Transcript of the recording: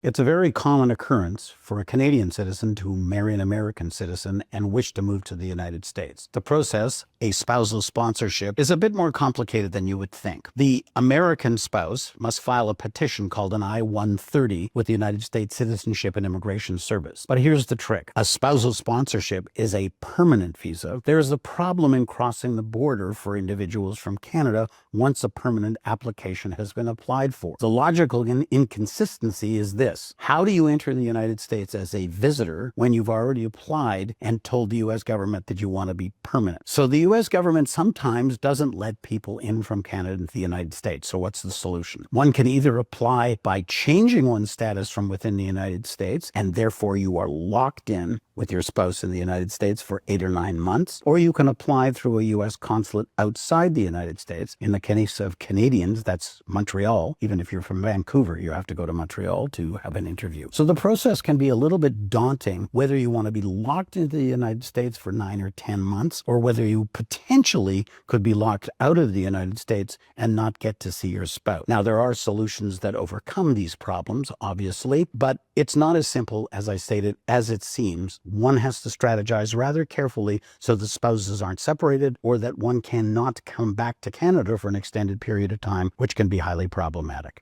It's a very common occurrence for a Canadian citizen to marry an American citizen and wish to move to the United States. The process, a spousal sponsorship, is a bit more complicated than you would think. The American spouse must file a petition called an I-130 with the United States Citizenship and Immigration Service. But here's the trick. A spousal sponsorship is a permanent visa. There is a problem in crossing the border for individuals from Canada once a permanent application has been applied for. The logical inconsistency is this. How do you enter the United States as a visitor when you've already applied and told the U.S. government that you want to be permanent? So the U.S. government sometimes doesn't let people in from Canada into the United States. So what's the solution? One can either apply by changing one's status from within the United States, and therefore you are locked in with your spouse in the United States for 8 or 9 months, or you can apply through a U.S. consulate outside the United States. In the case of Canadians, that's Montreal. Even if you're from Vancouver, you have to go to Montreal to have an interview. So the process can be a little bit daunting, whether you want to be locked into the United States for 9 or 10 months, or whether you potentially could be locked out of the United States and not get to see your spouse. Now, there are solutions that overcome these problems, obviously, but it's not as simple, as I stated, as it seems. One has to strategize rather carefully so the spouses aren't separated, or that one cannot come back to Canada for an extended period of time, which can be highly problematic.